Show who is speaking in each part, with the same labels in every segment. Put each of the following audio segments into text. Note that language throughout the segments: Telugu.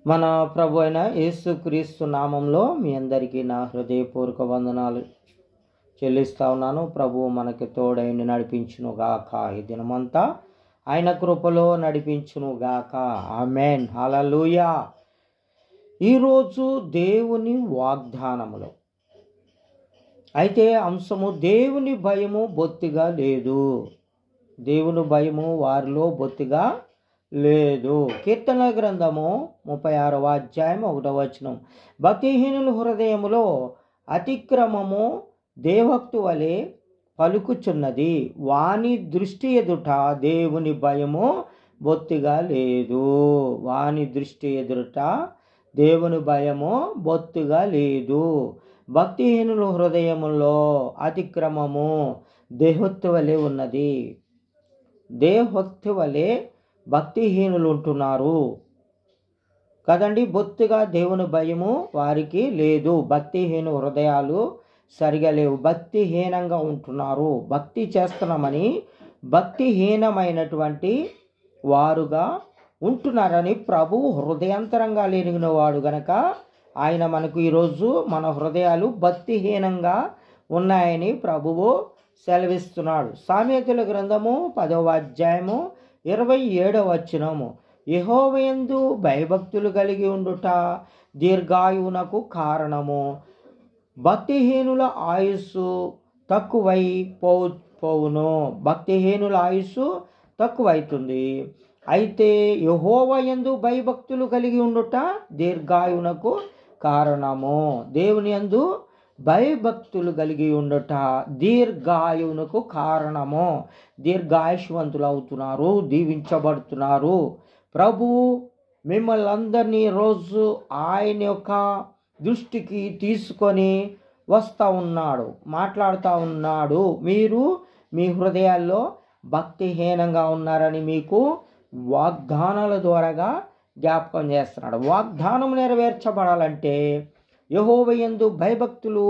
Speaker 1: మన ప్రభు అయిన యేసుక్రీస్తు నామంలో మీ అందరికీ నా హృదయపూర్వక వందనాలు చెల్లిస్తా ఉన్నాను. ప్రభువు మనకి తోడైండి నడిపించును గాక. ఈ దినమంతా ఆయన కృపలో నడిపించును గాక. ఆమేన్, హల్లెలూయా. ఈరోజు దేవుని వాగ్దానములో అయితే అంశము దేవుని భయము బొత్తిగా లేదు. దేవుని భయము వారిలో బొత్తిగా లేదు. కీర్తన గ్రంథము 36వ అధ్యాయం 1వ వచనం. భక్తిహీనుల హృదయములో అతిక్రమము దేవక్తు వలె పలుకుచున్నది, వాని దృష్టి ఎదుట దేవుని భయము బొత్తిగా లేదు. వాని దృష్టి ఎదుట దేవుని భయము బొత్తిగా లేదు. భక్తిహీనుల హృదయములో అతిక్రమము దేవక్తు వలె ఉన్నది. దేవక్తు వలె భక్తిహీనులు ఉంటున్నారు కదండి. బొత్తిగా దేవుని భయము వారికి లేదు. భక్తిహీన హృదయాలు సరిగా లేవు. భక్తిహీనంగా ఉంటున్నారు. భక్తి చేస్తున్నామని భక్తిహీనమైనటువంటి వారుగా ఉంటున్నారని ప్రభువు హృదయాంతరంగా లేనిన వాడు గనక ఆయన మనకు ఈరోజు మన హృదయాలు భక్తిహీనంగా ఉన్నాయని ప్రభువు సెలవిస్తున్నాడు. సామెతల గ్రంథము 10వ అధ్యాయము 27వ వచనము. యెహోవాయందు భయభక్తులు కలిగి ఉండుట దీర్ఘాయువునకు కారణము. భక్తిహీనుల ఆయుస్సు తక్కువై పోవును. భక్తిహీనుల ఆయుస్సు తక్కువైతుంది. అయితే యెహోవాయందు భయభక్తులు కలిగి ఉండుట దీర్ఘాయువునకు కారణము. దేవుని యందు భయభక్తులు కలిగి ఉండుట దీర్ఘాయువునకు కారణము. దీర్ఘాయుష్వంతులు అవుతున్నారు, దీవించబడుతున్నారు. ప్రభువు మిమ్మల్ని అందరినీ రోజు ఆయన యొక్క దృష్టికి తీసుకొని వస్తూ ఉన్నాడు, మాట్లాడుతూ ఉన్నాడు. మీరు మీ హృదయాల్లో భక్తిహీనంగా ఉన్నారని మీకు వాగ్దానాల ద్వారాగా జ్ఞాపకం చేస్తున్నాడు. వాగ్దానం నెరవేర్చబడాలంటే యెహోవాయందు భయభక్తులు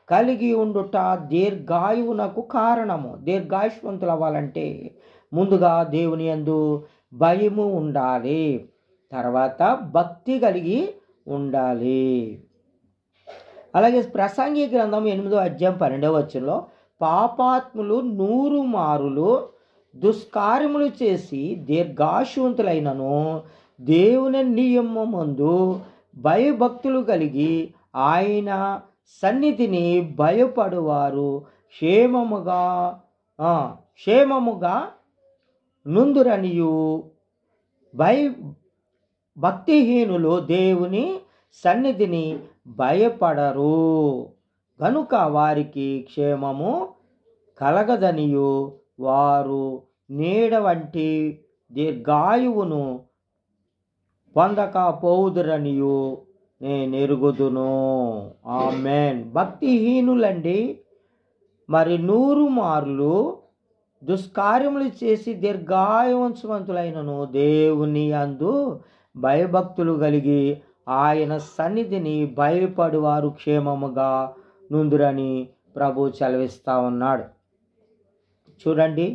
Speaker 1: కలిగి ఉండుట దీర్ఘాయువునకు కారణము. దీర్ఘాయుష్వంతులు అవ్వాలంటే ముందుగా దేవుని యందు భయము ఉండాలి, తర్వాత భక్తి కలిగి ఉండాలి. అలాగే ప్రసంగి గ్రంథం 8వ అధ్యాయం 12వ వచనంలో పాపాత్ములు 100 మారులు దుష్కార్యములు చేసి దీర్ఘాయుష్వంతులైనను దేవుని నియమమందు భయభక్తులు కలిగి ఆయన సన్నిధిని భయపడువారు క్షేమముగా నుందురనియు. భక్తిహీనులు దేవుని సన్నిధిని భయపడరు కనుక వారికి క్షేమము కలగదనియు. వారు నీడ వంటి దీర్ఘాయువును పొందక పోవుదురనియు నేను ఎరుగుదును. ఆమేన్. భక్తిహీనులండి మరి 100 మార్లు దుష్కార్యములు చేసి దీర్ఘాయువంతులైనను దేవుని యందు భయభక్తులు కలిగి ఆయన సన్నిధిని భయపడువారు క్షేమముగా నుందురని ప్రభు చలవిస్తూ ఉన్నాడు. చూడండి,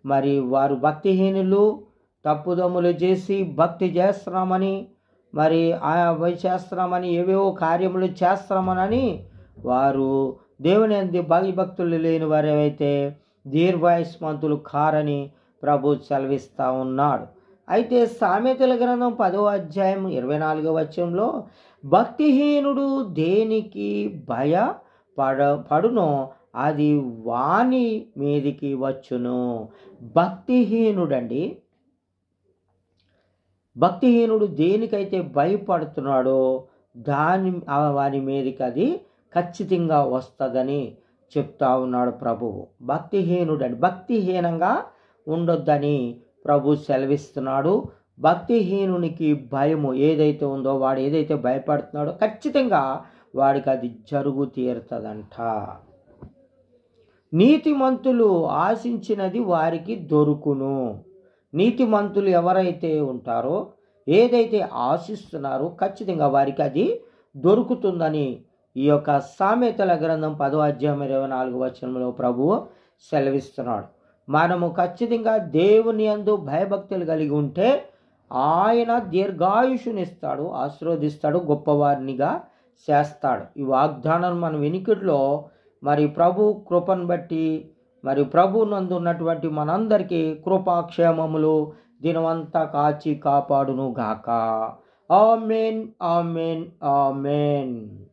Speaker 1: మరి వారు భక్తిహీనులు తప్పుదమ్ములు చేసి భక్తి చేస్తున్నామని మరి అవి చేస్తున్నామని ఏవేవో కార్యములు చేస్తున్నామని వారు దేవుని యందు భయభక్తులు లేని వారు ఏవైతే దీర్ఘాయుష్మంతులు కారని ప్రభు సెలవిస్తూ ఉన్నాడు. అయితే సామెతల గ్రంథం 10వ అధ్యాయం 24వ వచనంలో భక్తిహీనుడు దేనికి భయపడునో అది వాని మీదికి వచ్చును. భక్తిహీనుడు దేనికైతే భయపడుతున్నాడో వాని మీదకి అది ఖచ్చితంగా వస్తుందని చెప్తా ఉన్నాడు ప్రభువు. భక్తిహీనంగా ఉండొద్దని ప్రభు సెలవిస్తున్నాడు. భక్తిహీనునికి భయము ఏదైతే ఉందో, వాడు ఏదైతే భయపడుతున్నాడో ఖచ్చితంగా వాడికి అది జరుగు తీరుతుందంట. నీతిమంతులు ఆశించినది వారికి దొరుకును. నీతిమంతులు ఎవరైతే ఉంటారో, ఏదైతే ఆశిస్తున్నారో ఖచ్చితంగా వారికి అది దొరుకుతుందని ఈ యొక్క సామెతల గ్రంథం 10వ అధ్యాయం 24వ వచనంలో ప్రభువు సెలవిస్తున్నాడు. మనము ఖచ్చితంగా దేవుని యందు భయభక్తులు కలిగి ఉంటే ఆయన దీర్ఘాయుషునిస్తాడు, ఆశీర్వదిస్తాడు, గొప్పవారినిగా చేస్తాడు. ఈ వాగ్దానం మన వెనుకట్లో మరి ప్రభు కృపను బట్టి మరి ప్రభు నందు ఉన్నటువంటి మనందరికీ కృపాక్షేమములు దినమంతా కాచి కాపాడును గాక. ఆమేన్, ఆమేన్, ఆమేన్.